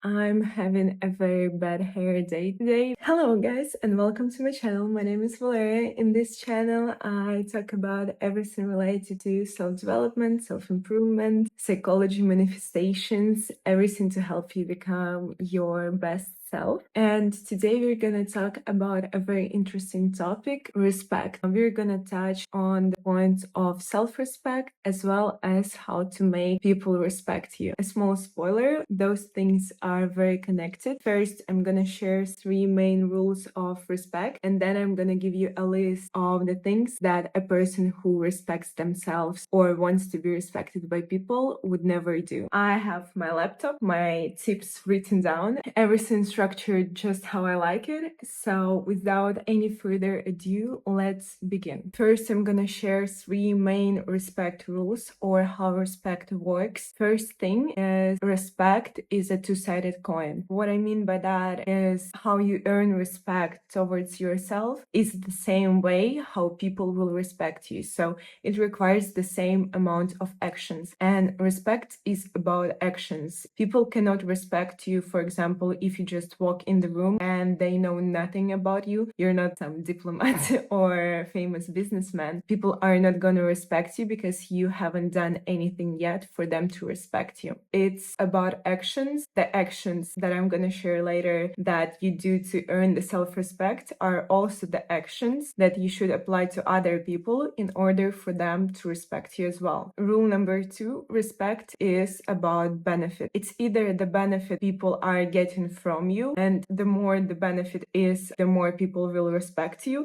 I'm having a very bad hair day today. Hello guys and welcome to my channel. My name is Valeria. In this channel I talk about everything related to self-development, self-improvement, psychology manifestations, everything to help you become your best self. And today we're gonna talk about a very interesting topic, respect. We're gonna touch on the points of self-respect as well as how to make people respect you. A small spoiler, those things are very connected. First, I'm gonna share 3 main rules of respect, and then I'm gonna give you a list of the things that a person who respects themselves or wants to be respected by people would never do. I have my laptop, my tips written down, everything structured just how I like it. So without any further ado, let's begin. First, I'm gonna share 3 main respect rules or how respect works. First thing is respect is a two-sided coin. What I mean by that is how you earn respect towards yourself is the same way how people will respect you. So it requires the same amount of actions, and respect is about actions. People cannot respect you, for example, if you just walk in the room and they know nothing about you. You're not some diplomat or famous businessman. People are not gonna respect you because you haven't done anything yet for them to respect you. It's about actions. The actions that I'm gonna share later that you do to earn the self-respect are also the actions that you should apply to other people in order for them to respect you as well. Rule number 2, respect is about benefit. It's either the benefit people are getting from you, and the more the benefit is, the more people will respect you.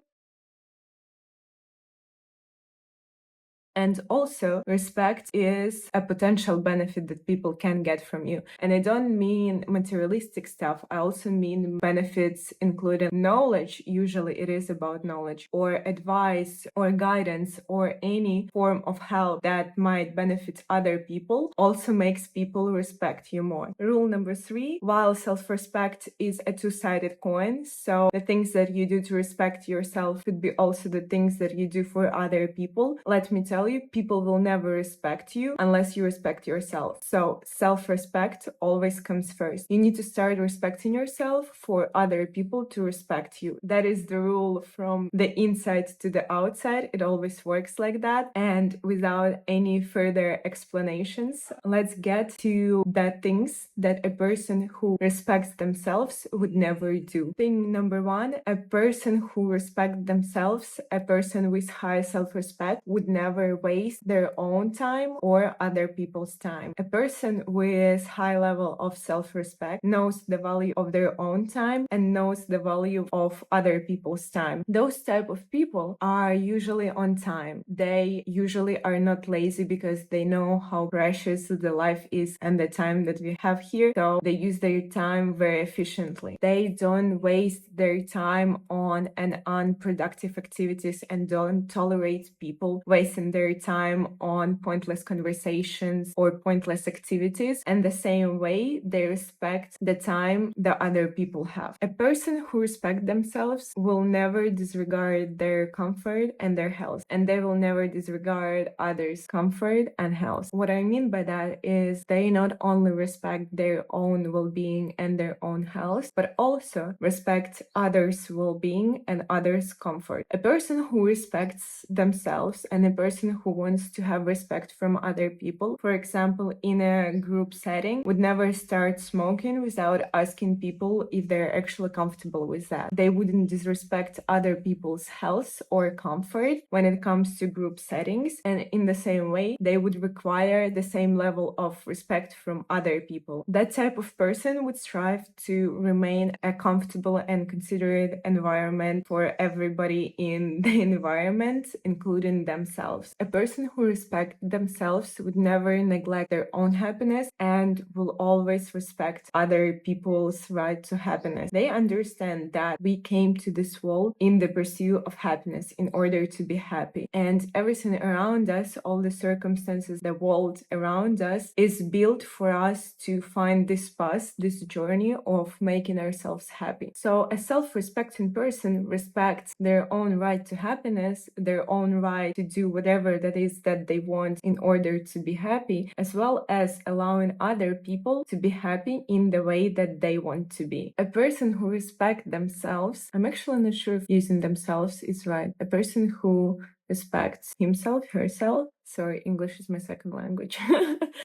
And also, respect is a potential benefit that people can get from you. And I don't mean materialistic stuff. I also mean benefits including knowledge. Usually it is about knowledge or advice or guidance or any form of help that might benefit other people also makes people respect you more. Rule number 3, while self-respect is a two-sided coin, so the things that you do to respect yourself could be also the things that you do for other people. Let me tell you, people will never respect you unless you respect yourself. So self-respect always comes first. You need to start respecting yourself for other people to respect you. That is the rule from the inside to the outside. It always works like that. And without any further explanations, let's get to the things that a person who respects themselves would never do. Thing number 1, a person who respects themselves, a person with high self-respect, would never waste their own time or other people's time. A person with high level of self-respect knows the value of their own time and knows the value of other people's time. Those type of people are usually on time. They usually are not lazy because they know how precious the life is and the time that we have here. So they use their time very efficiently. They don't waste their time on an unproductive activities and don't tolerate people wasting their time on pointless conversations or pointless activities. And the same way, they respect the time that other people have. A person who respects themselves will never disregard their comfort and their health, and they will never disregard others' comfort and health. What I mean by that is they not only respect their own well-being and their own health, but also respect others' well-being and others' comfort. A person who respects themselves and a person who wants to have respect from other people, for example, in a group setting, would never start smoking without asking people if they're actually comfortable with that. They wouldn't disrespect other people's health or comfort when it comes to group settings, and in the same way, they would require the same level of respect from other people. That type of person would strive to remain a comfortable and considerate environment for everybody in the environment, including themselves. A person who respects themselves would never neglect their own happiness and will always respect other people's right to happiness. They understand that we came to this world in the pursuit of happiness in order to be happy, and everything around us, all the circumstances, the world around us is built for us to find this path, this journey of making ourselves happy. So a self-respecting person respects their own right to happiness, their own right to do whatever whatever that is that they want in order to be happy, as well as allowing other people to be happy in the way that they want to be. A person who respects themselves, I'm actually not sure if using themselves is right. A person who respects himself, herself. Sorry, English is my second language.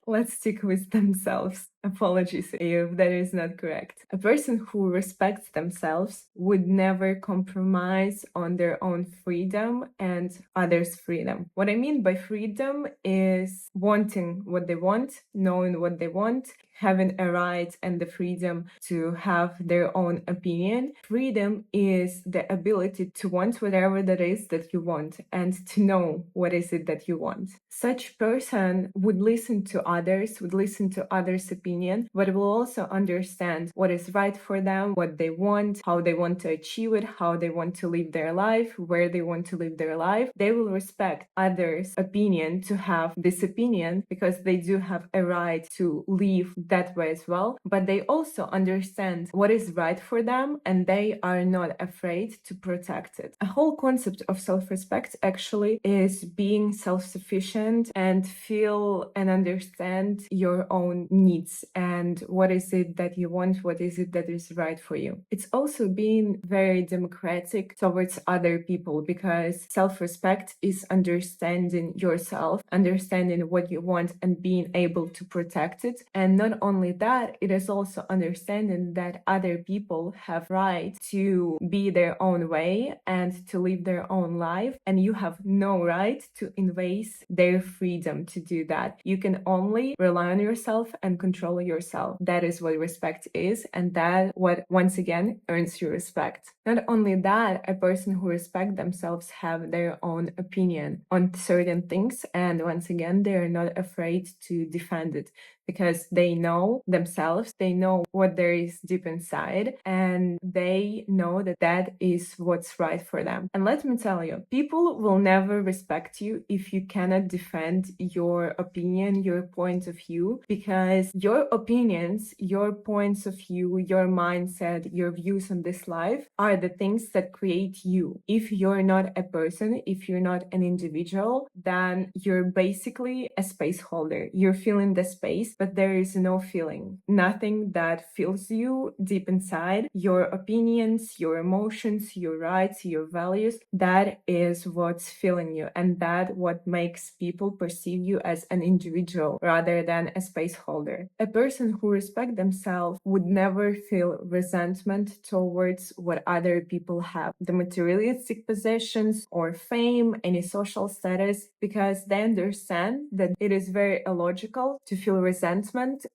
Let's stick with themselves. Apologies if that is not correct. A person who respects themselves would never compromise on their own freedom and others' freedom. What I mean by freedom is wanting what they want, knowing what they want, having a right and the freedom to have their own opinion. Freedom is the ability to want whatever that is that you want and to know what is it that you want. Such person would listen to others, would listen to others' opinion, but will also understand what is right for them, what they want, how they want to achieve it, how they want to live their life, where they want to live their life. They will respect others' opinion to have this opinion because they do have a right to live that way as well. But they also understand what is right for them and they are not afraid to protect it. A whole concept of self-respect actually is being self-sufficient and feel and understand your own needs and what is it that you want, what is it that is right for you. It's also being very democratic towards other people because self-respect is understanding yourself, understanding what you want and being able to protect it. And not only that, it is also understanding that other people have right to be their own way and to live their own life, and you have no right to invade their freedom to do that. You can only rely on yourself and control yourself. That is what respect is, and that what once again earns you respect. Not only that, a person who respects themselves have their own opinion on certain things, and once again they are not afraid to defend it because they know themselves, they know what there is deep inside, and they know that that is what's right for them. And let me tell you, people will never respect you if you cannot defend your opinion, your point of view, because your opinions, your points of view, your mindset, your views on this life are the things that create you. If you're not a person, if you're not an individual, then you're basically a space holder. You're filling the space, but there is no feeling. Nothing that fills you deep inside. Your opinions, your emotions, your rights, your values, that is what's filling you. And that what makes people perceive you as an individual rather than a space holder. A person who respects themselves would never feel resentment towards what other people have, the materialistic possessions or fame, any social status, because they understand that it is very illogical to feel resentment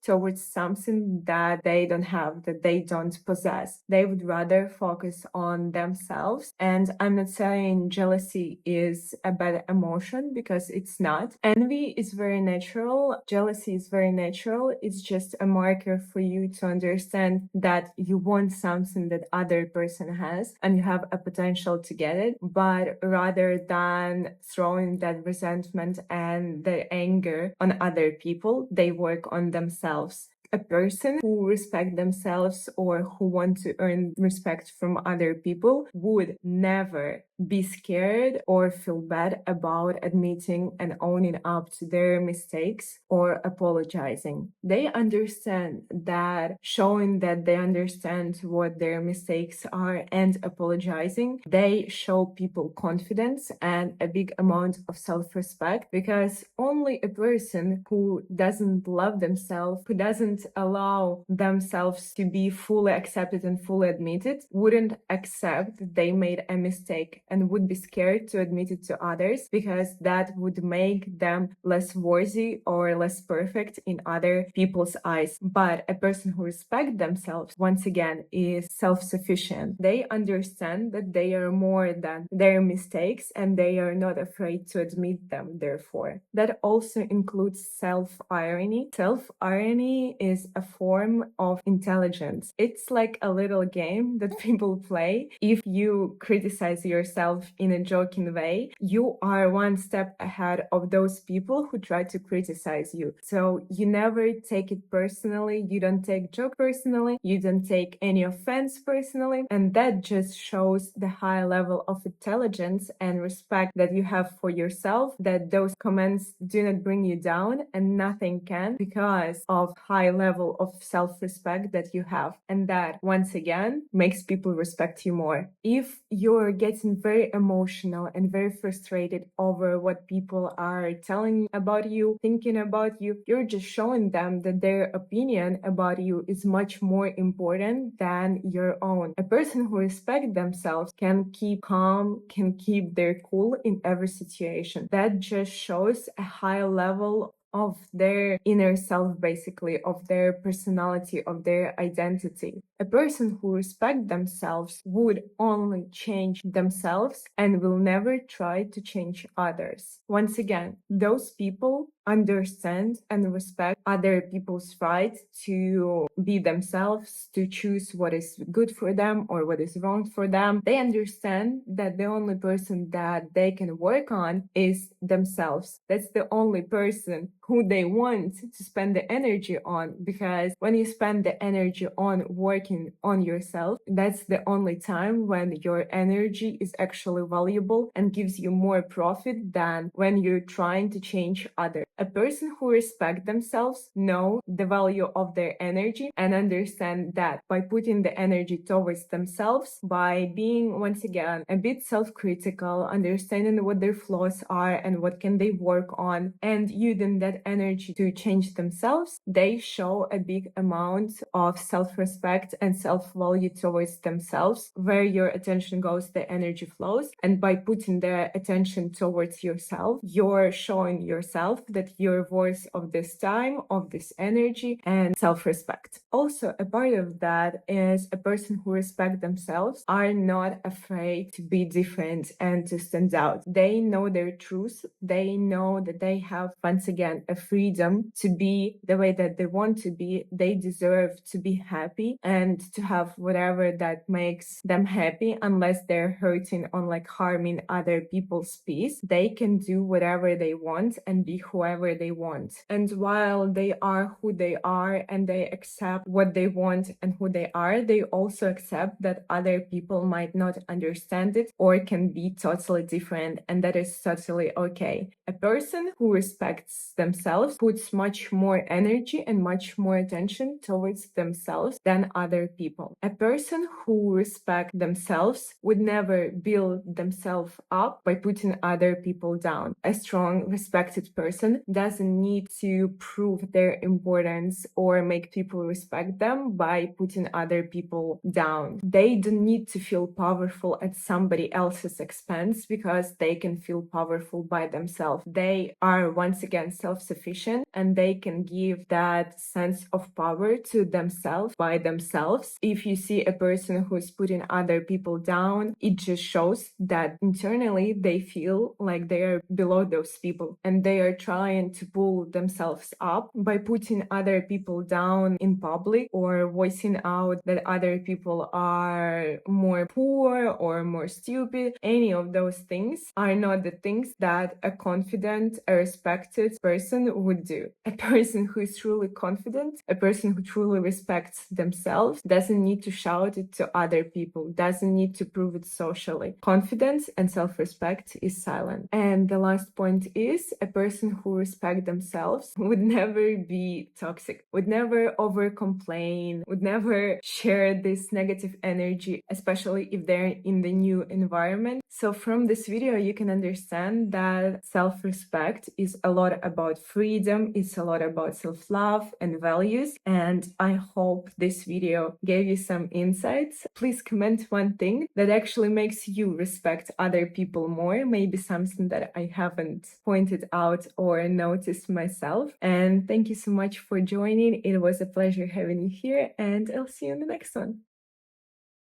towards something that they don't have, that they don't possess. They would rather focus on themselves. And I'm not saying jealousy is a bad emotion because it's not. Envy is very natural. Jealousy is very natural. It's just a marker for you to understand that you want something that other person has and you have a potential to get it. But rather than throwing that resentment and the anger on other people, they work on themselves. A person who respect themselves or who want to earn respect from other people would never be scared or feel bad about admitting and owning up to their mistakes or apologizing. They understand that showing that they understand what their mistakes are and apologizing, they show people confidence and a big amount of self-respect, because only a person who doesn't love themselves, who doesn't allow themselves to be fully accepted and fully admitted, wouldn't accept that they made a mistake and would be scared to admit it to others because that would make them less worthy or less perfect in other people's eyes. But a person who respects themselves, once again, is self-sufficient. They understand that they are more than their mistakes and they are not afraid to admit them, therefore. That also includes self-irony. Self-irony is a form of intelligence. It's like a little game that people play. If you criticize yourself in a joking way, you are one step ahead of those people who try to criticize you. So you never take it personally. You don't take joke personally. You don't take any offense personally. And that just shows the high level of intelligence and respect that you have for yourself, that those comments do not bring you down and nothing can, because of high level of self-respect that you have. And that, once again, makes people respect you more. If you're getting very emotional and very frustrated over what people are telling about you, thinking about you, you're just showing them that their opinion about you is much more important than your own. A person who respects themselves can keep calm, can keep their cool in every situation. That just shows a high level of their inner self, basically, of their personality, of their identity. A person who respects themselves would only change themselves and will never try to change others. Once again, those people understand and respect other people's right to be themselves, to choose what is good for them or what is wrong for them. They understand that the only person that they can work on is themselves. That's the only person who they want to spend the energy on, because when you spend the energy on working on yourself, that's the only time when your energy is actually valuable and gives you more profit than when you're trying to change others. A person who respects themselves know the value of their energy and understand that by putting the energy towards themselves, by being, once again, a bit self-critical, understanding what their flaws are and what can they work on, and using that energy to change themselves, they show a big amount of self-respect and self-value towards themselves. Where your attention goes, the energy flows. And by putting the attention towards yourself, you're showing yourself that you're worth of this time, of this energy, and self-respect. Also, a part of that is a person who respects themselves are not afraid to be different and to stand out. They know their truth. They know that they have, once again, a freedom to be the way that they want to be. They deserve to be happy and to have whatever that makes them happy, unless they're hurting or like harming other people's peace. They can do whatever they want and be whoever they want. And while they are who they are and they accept what they want and who they are, they also accept that other people might not understand it or can be totally different, and that is totally okay. A person who respects themselves puts much more energy and much more attention towards themselves than other people. A person who respects themselves would never build themselves up by putting other people down. A strong, respected person doesn't need to prove their importance or make people respect them by putting other people down. They don't need to feel powerful at somebody else's expense because they can feel powerful by themselves. They are, once again, self-sufficient, and they can give that sense of power to themselves by themselves. If you see a person who's putting other people down, it just shows that internally they feel like they are below those people and they are trying to pull themselves up by putting other people down in public or voicing out that other people are more poor or more stupid. Any of those things are not the things that a confident, a respected person would do. A person who is truly confident, a person who truly respects themselves, doesn't need to shout it to other people, doesn't need to prove it socially. Confidence and self-respect is silent. And the last point is a person who respects themselves would never be toxic, would never over complain, would never share this negative energy, especially if they're in the new environment. So from this video, you can understand that self-respect is a lot about freedom, it's a lot about self-love and values. And I hope this video gave you some insights. Please comment one thing that actually makes you respect other people more, maybe something that I haven't pointed out or noticed myself. And thank you so much for joining. It was a pleasure having you here, and I'll see you in the next one.